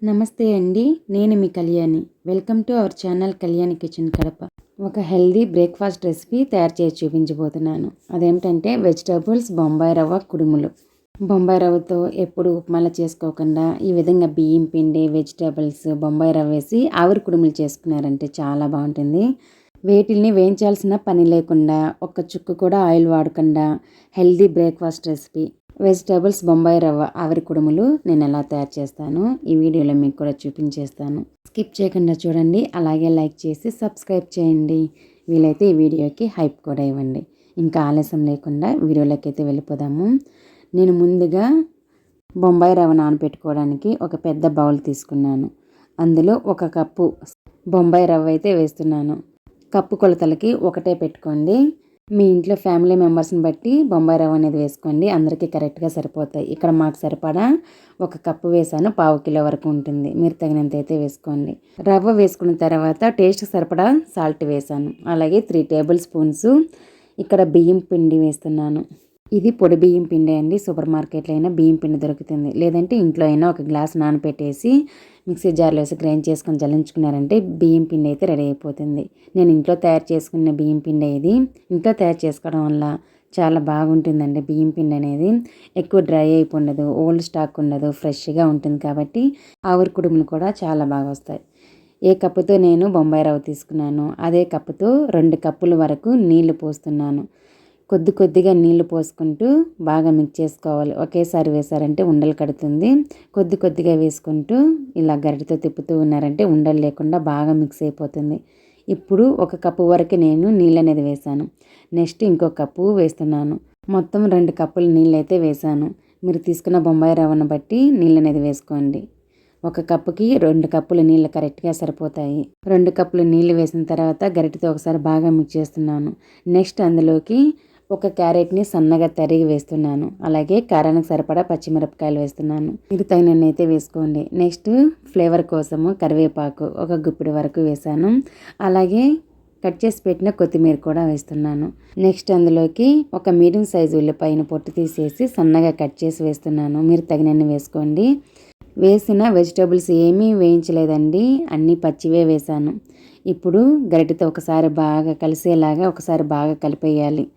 నమస్తే అండి. నేను మీ Kalyani. Welcome to our channel Kalyani kitchen Kadapa. ఒక హెల్దీ బ్రేక్ఫాస్ట్ రెసిపీ తయారు చేసి చూపించబోతున్నాను. అదేంటంటే వెజిటబుల్స్ బొంబాయి రవ్వ కుడుములు. బొంబాయి రవ్వతో ఎప్పుడు ఉప్మాలా చేసుకోకుండా ఈ విధంగా బియ్యం పిండి, వెజిటబుల్స్, బొంబాయి రవ్వ వేసి ఆవిరి కుడుములు చేసుకున్నారంటే చాలా బాగుంటుంది. వేటిల్ని వేయించాల్సిన పని లేకుండా, ఒక్క చుక్క కూడా ఆయిల్ వాడకుండా healthy breakfast recipe vegetables Bombay రవ్వ ఆవిరి కుడుములు నేను ఎలా తయారు చేస్తాను ఈ వీడియోలో మీకు కూడా చూపించేస్తాను. స్కిప్ చేయకుండా చూడండి. అలాగే లైక్ చేసి సబ్స్క్రైబ్ చేయండి. వీలైతే ఈ వీడియోకి హైప్ కూడా ఇవ్వండి. ఇంకా ఆలస్యం లేకుండా వీడియోలోకి అయితే వెళ్ళిపోదాము. నేను ముందుగా బొంబాయి రవ్వ నానబెట్టుకోవడానికి ఒక పెద్ద బౌల్ తీసుకున్నాను. అందులో 1 కప్పు బొంబాయి రవ్వ అయితే వేస్తున్నాను. కప్పు కొలతలకి ఒకటే పెట్టుకోండి. మీ ఇంట్లో ఫ్యామిలీ మెంబర్స్ని బట్టి బొంబాయి రవ్వ అనేది వేసుకోండి. అందరికీ కరెక్ట్గా సరిపోతాయి. ఇక్కడ మాకు సరిపడా 1 కప్పు వేసాను. 1/2 కిలో వరకు ఉంటుంది. మీరు తగినంత అయితే వేసుకోండి. రవ్వ వేసుకున్న తర్వాత టేస్ట్ సరిపడా సాల్ట్ వేసాను. అలాగే 3 టేబుల్ స్పూన్స్ ఇక్కడ బియ్యం పిండి వేస్తున్నాను. ఇది పొడి బియ్యం పిండి అండి. సూపర్ మార్కెట్లో అయినా బియ్యం పిండి దొరుకుతుంది. లేదంటే ఇంట్లో అయినా 1 గ్లాస్ నానబెట్టేసి మిక్సీ జార్లో వేసి గ్రైండ్ చేసుకొని జల్లించుకున్నారంటే బియ్యం పిండి అయితే రెడీ అయిపోతుంది. నేను ఇంట్లో తయారు చేసుకున్న బియ్యం పిండి ఇది. ఇంట్లో తయారు చేసుకోవడం వల్ల చాలా బాగుంటుందండి. బియ్యం పిండి అనేది ఎక్కువ డ్రై అయిపోఉండదు, ఓల్డ్ స్టాక్ ఉండదు, ఫ్రెష్గా ఉంటుంది. కాబట్టి ఆవిరి కుడుములు కూడా చాలా బాగా వస్తాయి. ఏ కప్పుతో నేను బొంబాయి రవ్వ తీసుకున్నాను అదే కప్పుతో 2 కప్పుల వరకు నీళ్లు పోస్తున్నాను. కొద్దిగా నీళ్లు పోసుకుంటూ బాగా మిక్స్ చేసుకోవాలి. ఒకేసారి వేసారంటే ఉండలు కడుతుంది. కొద్దిగా వేసుకుంటూ ఇలా గరిటెతో తిప్పుతూ ఉన్నారంటే ఉండలు లేకుండా బాగా మిక్స్ అయిపోతుంది. ఇప్పుడు 1 కప్పు వరకు నేను నీళ్ళు అనేది వేసాను. నెక్స్ట్ ఇంకో కప్పు వేస్తున్నాను. మొత్తం 2 కప్పులు నీళ్ళు అయితే వేసాను. మీరు తీసుకున్న బొంబాయి రవ్వను బట్టి నీళ్ళు అనేది వేసుకోండి. 1 కప్పుకి 2 కప్పులు నీళ్ళు కరెక్ట్గా సరిపోతాయి. 2 కప్పులు నీళ్ళు వేసిన తర్వాత గరిటెతో ఒకసారి బాగా మిక్స్ చేస్తున్నాను. నెక్స్ట్ అందులోకి 1 క్యారెట్ని సన్నగా తరిగి వేస్తున్నాను. అలాగే కారానికి సరిపడా పచ్చిమిరపకాయలు వేస్తున్నాను. మీరు తగినన్ని అయితే వేసుకోండి. నెక్స్ట్ ఫ్లేవర్ కోసము కరివేపాకు 1 గుప్పిడి వరకు వేసాను. అలాగే కట్ చేసి పెట్టిన కొత్తిమీర కూడా వేస్తున్నాను. నెక్స్ట్ అందులోకి 1 మీడియం సైజు ఉల్లిపాయను పొట్టు తీసేసి సన్నగా కట్ చేసి వేస్తున్నాను. మీరు తగినన్ని వేసుకోండి. వేసిన వెజిటబుల్స్ ఏమీ వేయించలేదండి, అన్నీ పచ్చివే వేసాను. ఇప్పుడు గరిటెతో ఒకసారి బాగా కలిసేలాగా ఒకసారి బాగా కలిపేయాలి.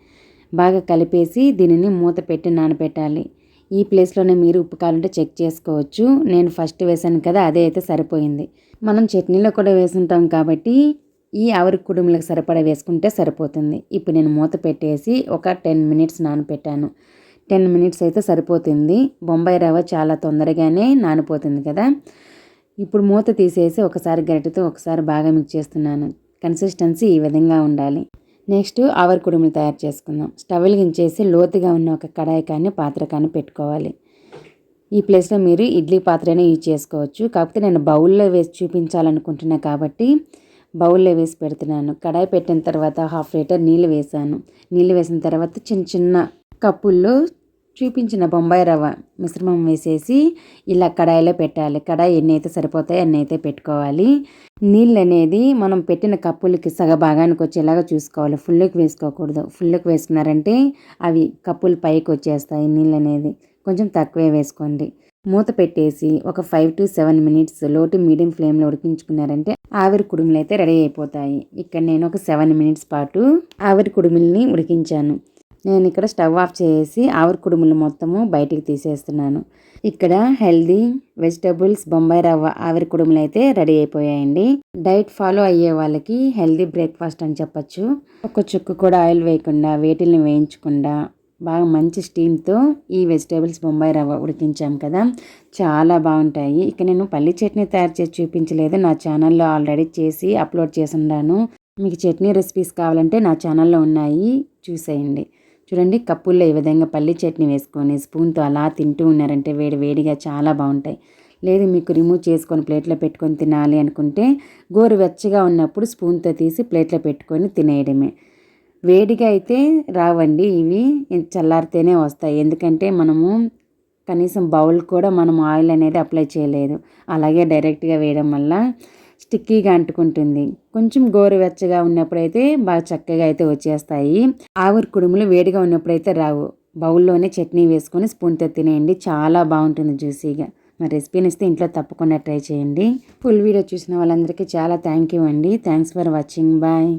బాగా కలిపేసి దీనిని మూత పెట్టి నానబెట్టాలి. ఈ ప్లేస్లోనే మీరు ఉప్పు కావాలంటే చెక్ చేసుకోవచ్చు. నేను ఫస్ట్ వేసాను కదా, అదే అయితే సరిపోయింది. మనం చట్నీలో కూడా వేసుంటాం కాబట్టి ఈ ఆవిరి కుడుములకు సరిపడా వేసుకుంటే సరిపోతుంది. ఇప్పుడు నేను మూత పెట్టేసి ఒక 10 మినిట్స్ నానబెట్టాను. 10 మినిట్స్ అయితే సరిపోతుంది. బొంబాయి రవ్వ చాలా తొందరగానే నానిపోతుంది కదా. ఇప్పుడు మూత తీసేసి ఒకసారి గరిటెతో ఒకసారి బాగా మిక్స్ చేస్తున్నాను. కన్సిస్టెన్సీ ఈ విధంగా ఉండాలి. నెక్స్ట్ ఆవిరి కుడుములు తయారు చేసుకుందాం. స్టవ్ వెలిగించేసి లోతుగా ఉన్న ఒక కడాయి కానీ పాత్ర కానీ పెట్టుకోవాలి. ఈ ప్లేస్లో మీరు ఇడ్లీ పాత్రనే యూజ్ చేసుకోవచ్చు. కాకపోతే నేను బౌల్లో వేసి చూపించాలనుకుంటున్నా కాబట్టి బౌల్లో వేసి పెడుతున్నాను. కడాయి పెట్టిన తర్వాత 1/2 లీటర్ నీళ్ళు వేసాను. నీళ్ళు వేసిన తర్వాత చిన్న కప్పుల్లో చూపించిన బొంబాయి రవ్వ మిశ్రమం వేసేసి ఇలా కడాయిలో పెట్టాలి. కడాయి ఎన్ని అయితే సరిపోతాయి అన్ని అయితే పెట్టుకోవాలి. నీళ్ళు అనేది మనం పెట్టిన కప్పులకి సగభాగానికి వచ్చేలాగా చూసుకోవాలి. ఫుల్లోకి వేసుకోకూడదు. ఫుల్లోకి వేసుకున్నారంటే అవి కప్పులు పైకి వచ్చేస్తాయి. నీళ్ళు అనేది కొంచెం తక్కువే వేసుకోండి. మూత పెట్టేసి ఒక 5 to 7 మినిట్స్ లో టు మీడియం ఫ్లేమ్లో ఉడికించుకున్నారంటే ఆవిరి కుడుములు అయితే రెడీ అయిపోతాయి. ఇక్కడ నేను ఒక 7 మినిట్స్ పాటు ఆవిరి కుడుముల్ని ఉడికించాను. నేను ఇక్కడ స్టవ్ ఆఫ్ చేసి ఆవిరి కుడుములు మొత్తము బయటికి తీసేస్తున్నాను. ఇక్కడ హెల్దీ వెజిటబుల్స్ బొంబాయి రవ్వ ఆవిరి కుడుములు అయితే రెడీ అయిపోయాయండి. డైట్ ఫాలో అయ్యే వాళ్ళకి హెల్దీ బ్రేక్ఫాస్ట్ అని చెప్పచ్చు. 1 చుక్క కూడా ఆయిల్ వేయకుండా వేటిల్ని వేయించకుండా బాగా మంచి స్టీమ్తో ఈ వెజిటేబుల్స్ బొంబాయి రవ్వ ఉడికించాం కదా, చాలా బాగుంటాయి. ఇక నేను పల్లి చట్నీ తయారు చేసి చూపించలేదు. నా ఛానల్లో ఆల్రెడీ చేసి అప్లోడ్ చేసి ఉన్నాను. మీకు చట్నీ రెసిపీస్ కావాలంటే నా ఛానల్లో ఉన్నాయి, చూసేయండి. చూడండి, కప్పుల్లో ఈ విధంగా పల్లి చట్నీ వేసుకొని స్పూన్తో అలా తింటూ ఉన్నారంటే వేడిగా చాలా బాగుంటాయి. లేదు మీకు రిమూవ్ చేసుకొని ప్లేట్లో పెట్టుకొని తినాలి అనుకుంటే గోరువెచ్చగా ఉన్నప్పుడు స్పూన్తో తీసి ప్లేట్లో పెట్టుకొని తినేయడమే. వేడిగా అయితే రావండి ఇవి, చల్లారితేనే వస్తాయి. ఎందుకంటే మనము కనీసం బౌల్ కూడా మనం ఆయిల్ అనేది అప్లై చేయలేదు. అలాగే డైరెక్ట్గా వేయడం వల్ల స్టిక్కీగా అంటుకుంటుంది. కొంచెం గోరువెచ్చగా ఉన్నప్పుడైతే బాగా చక్కగా అయితే వచ్చేస్తాయి. ఆవిరి కుడుములు వేడిగా ఉన్నప్పుడైతే రావు. బౌల్లోనే చట్నీ వేసుకొని స్పూన్తో తినేయండి, చాలా బాగుంటుంది జ్యూసీగా. మా రెసిపీని ఇస్తే ఇంట్లో తప్పకుండా ట్రై చేయండి. ఫుల్ వీడియో చూసిన వాళ్ళందరికీ చాలా థ్యాంక్ యూ అండి. Thanks for watching. బాయ్.